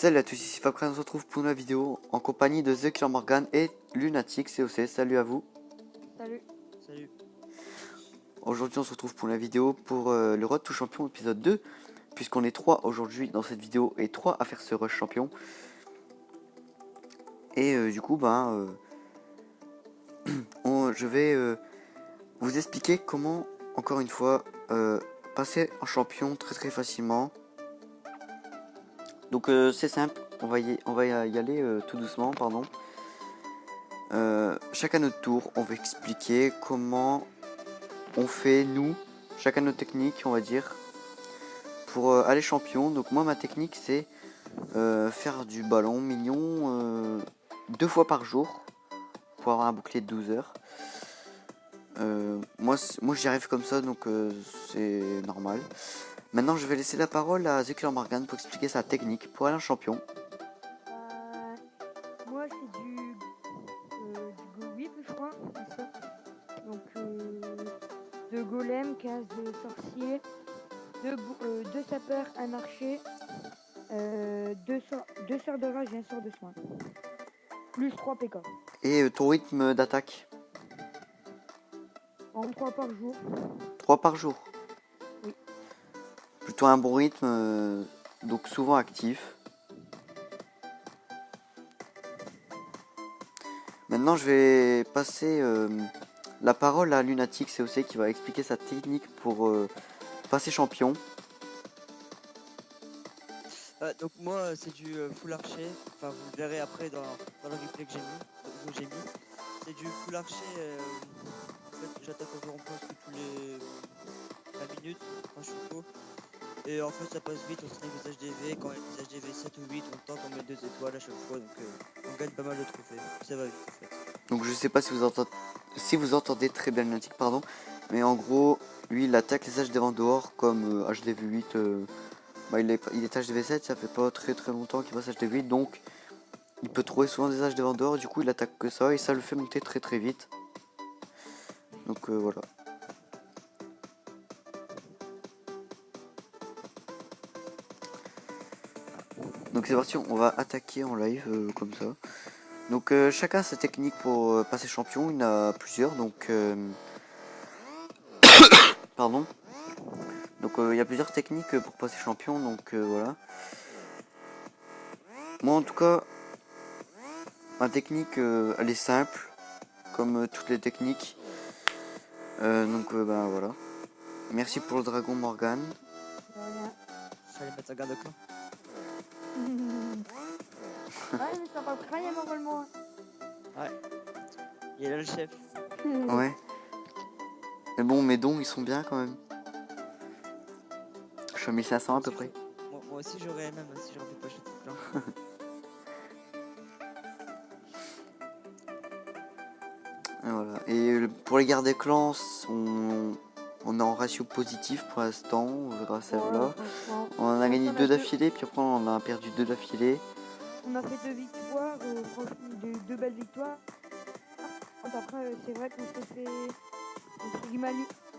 Salut à tous, ici Fabcran, on se retrouve pour une nouvelle vidéo en compagnie de The Clan Morgan et Lunatic COC. Salut à vous. Salut. Salut. Aujourd'hui on se retrouve pour la vidéo pour le Road to Champion épisode 2, puisqu'on est 3 aujourd'hui dans cette vidéo et 3 à faire ce rush champion. Et du coup je vais vous expliquer comment, encore une fois, passer en champion très facilement. Donc c'est simple, on va y aller tout doucement, pardon. Chacun notre tour, on va expliquer comment on fait, nous, chacun notre technique, on va dire, pour aller champion. Donc moi, ma technique, c'est faire du ballon mignon 2 fois par jour pour avoir un bouclier de 12 heures. Moi j'y arrive comme ça, donc c'est normal. Maintenant, je vais laisser la parole à The Clan Morgan pour expliquer sa technique pour aller en champion. Moi, c'est du Go Whip, je crois. C'est ça. Donc, deux golems, 15 de sorciers, deux sapeurs, un archer, deux sorts de rage et un sort de soin. Plus 3 PK. Et ton rythme d'attaque? En 3 par jour. 3 par jour? Oui. Plutôt un bon rythme, donc souvent actif. Maintenant, je vais passer la parole à Lunatic COC qui va expliquer sa technique pour passer champion. Donc moi c'est du full archer, enfin vous le verrez après dans le replay que j'ai mis. C'est du full archer, en fait j'attaque environ presque tous les 20 minutes quand je suis chaud. Et en fait ça passe vite, on snipe les HDV, quand il y a des HDV 7 ou 8 on tente, on met 2 étoiles à chaque fois, donc on gagne pas mal de trophées, ça va vite en fait. Donc je sais pas si vous entendez très bien Lunatic, pardon, mais en gros, lui il attaque les HDV en dehors comme HDV 8, il est HDV 7, ça fait pas très longtemps qu'il passe HDV 8, donc il peut trouver souvent des HDV en dehors, du coup il attaque que ça et ça le fait monter très vite. Donc voilà. Donc c'est parti, on va attaquer en live comme ça. Donc chacun a sa technique pour passer champion, il y en a plusieurs, donc pardon. Donc il y a plusieurs techniques pour passer champion, donc voilà. Moi en tout cas, ma technique elle est simple, comme toutes les techniques. Donc voilà. Merci pour le dragon Morgan. Voilà. Fallait mettre un garde de clan. Ouais, mais ça va crailler normalement. Ouais. Il est là le chef. Ouais. Mais bon, mes dons ils sont bien quand même. Je suis à 1500 à peu près. Moi aussi j'aurais même si j'en fais pas jeter plein. Et voilà. Et pour les gardes des clans, on est en ratio positif pour l'instant, on verra celle-là. On en a gagné 2 d'affilée, puis après on en a perdu 2 d'affilée. On a fait 2 victoires, franchement, 2 belles victoires. Après, c'est vrai qu'on s'est fait entre guillemets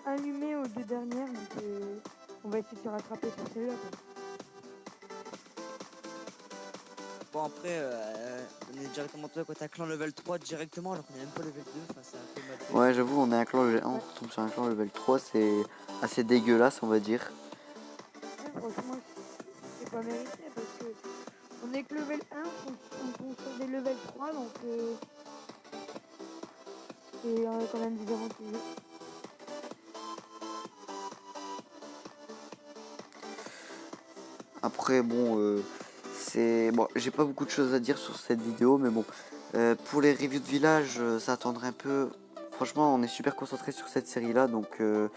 allumer aux 2 dernières, donc on va essayer de se rattraper sur celle-là. Bon après on est directement toi quand t'as clan level 3 directement alors qu'on est même pas level 2, enfin c'est un peu mal fait. Ouais, j'avoue, on est un clan level 1, on retombe sur un clan level 3, c'est assez dégueulasse, on va dire. Ouais, franchement, c'est pas mérité parce que on est que level 1, on tombe sur des level 3, donc c'est quand même des avantageux. Après, bon, j'ai pas beaucoup de choses à dire sur cette vidéo, mais bon, pour les reviews de village, ça attendrait un peu. Franchement, on est super concentré sur cette série-là, donc on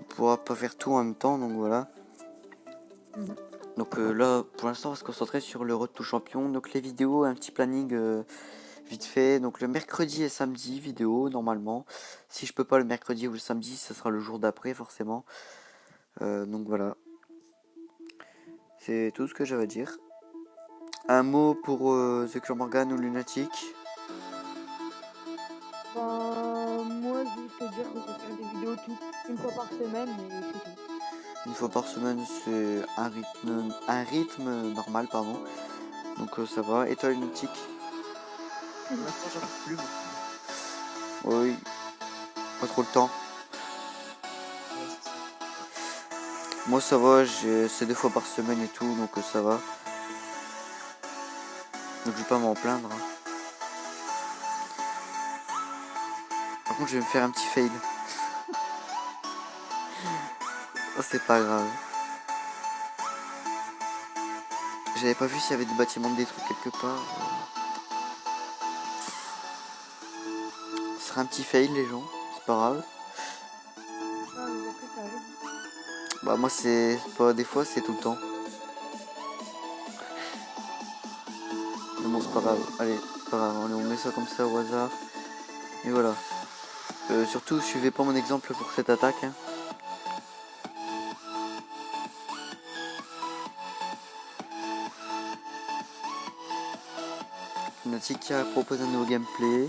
pourra pas faire tout en même temps, donc voilà. Donc là, pour l'instant, on va se concentrer sur le Road to Champion. Donc les vidéos, un petit planning vite fait. Donc le mercredi et samedi, vidéo normalement. Si je peux pas le mercredi ou le samedi, ça sera le jour d'après forcément. Donc voilà. C'est tout ce que j'avais à dire. Un mot pour The Clan Morgan ou Lunatic? Moi, juste te dire qu'on peut faire des vidéos une fois par semaine, mais c'est tout. Une fois par semaine, c'est un rythme normal, pardon. Donc ça va. Et toi, Lunatique? Pour l'instant, j'en peux plus. Oui, pas trop le temps. Ouais, c'est ça. Moi, ça va, c'est 2 fois par semaine et tout, donc ça va. Donc je vais pas m'en plaindre, hein. Par contre, je vais me faire un petit fail. Oh, c'est pas grave. J'avais pas vu s'il y avait des bâtiments détruits quelque part. Ce sera un petit fail, les gens. C'est pas grave. Ah, mais après, ça arrive. Bah, moi, c'est pas des fois, c'est tout le temps. Mais bon, c'est pas grave. Allez, c'est pas grave. Allez, on met ça comme ça au hasard. Et voilà. Surtout, suivez pas mon exemple pour cette attaque, hein. Nautica propose un nouveau gameplay.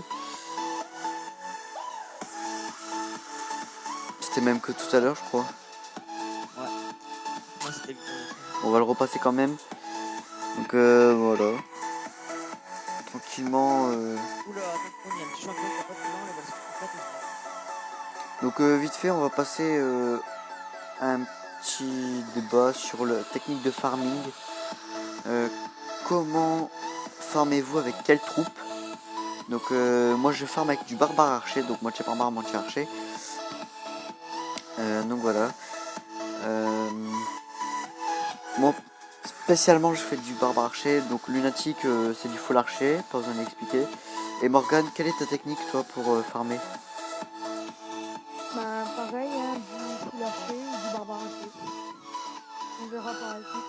C'était même que tout à l'heure, je crois. Ouais. Moi, c'était vite. On va le repasser quand même. Donc voilà. Tranquillement. Oula, attention, il y a un petit champion qui a pas de blanc, là, parce qu'il faut pas te Donc vite fait, on va passer à un petit débat sur la technique de farming. Comment farmez-vous avec quelle troupe? Donc moi je farm avec du barbare archer, donc moitié barbare, moitié archer. Donc voilà. Moi spécialement je fais du barbare archer, donc lunatique c'est du full archer, pas besoin d'expliquer. Et Morgane, quelle est ta technique toi pour farmer? Bah, pareil, hein, du full archer ou du barbare archer. On verra par la suite.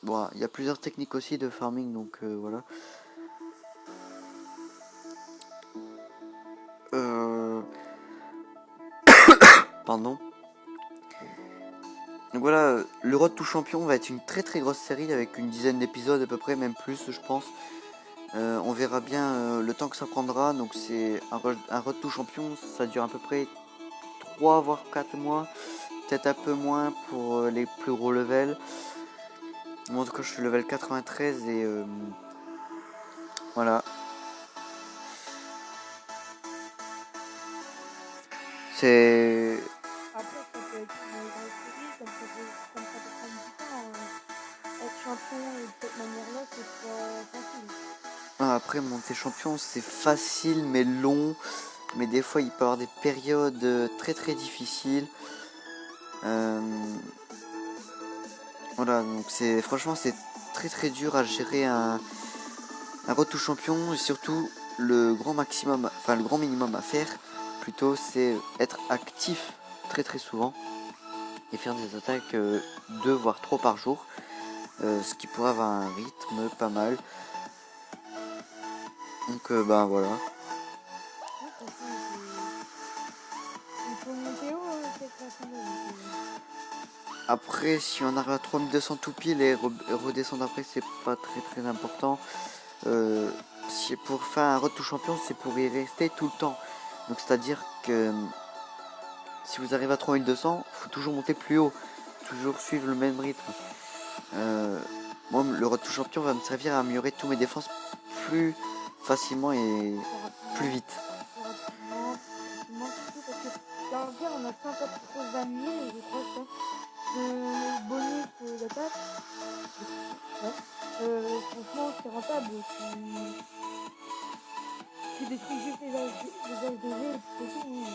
Bon, il y a plusieurs techniques aussi de farming, donc voilà. Pardon. Donc voilà, le Road to Champion va être une très très grosse série avec une dizaine d'épisodes à peu près, même plus je pense. On verra bien le temps que ça prendra. Donc c'est un Road to Champion, ça dure à peu près 3 voire 4 mois. Peut-être un peu moins pour les plus gros levels. Moi en tout cas je suis level 93 et voilà. C'est... Après, ça peut être une grosse série, comme ça peut prendre du temps. Être champion de cette manière-là, c'est pas facile. Après monter champion c'est facile mais long. Mais des fois il peut y avoir des périodes très très difficiles. Voilà, donc franchement c'est très très dur à gérer un road to champion et surtout le grand maximum, enfin le grand minimum à faire plutôt c'est être actif très très souvent et faire des attaques 2 voire 3 par jour, ce qui pourrait avoir un rythme pas mal. Donc ben voilà. Ouais, franchement, il faut monter haut cette façon-là. Après si on arrive à 3200 tout pile et redescendre après c'est pas très très important. Si pour faire un road to champion c'est pour y rester tout le temps. Donc c'est à dire que si vous arrivez à 3200, il faut toujours monter plus haut, toujours suivre le même rythme. Moi, le Road to Champion va me servir à améliorer tous mes défenses plus facilement et plus vite. Rapidement, surtout parce que là, en clair, on a 183 000, je crois, ça, de bonus d'attaque. Ouais. Franchement, c'est rentable. Tu détruis juste les ASDG et puis c'est tout.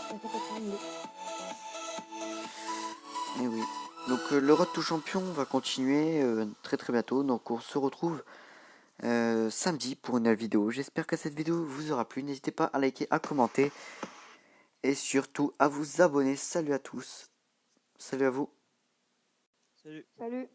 Ça fait 80 000. Et oui. Donc le Road to Champion va continuer très très bientôt. Donc on se retrouve samedi pour une nouvelle vidéo. J'espère que cette vidéo vous aura plu. N'hésitez pas à liker, à commenter et surtout à vous abonner. Salut à tous. Salut à vous. Salut. Salut.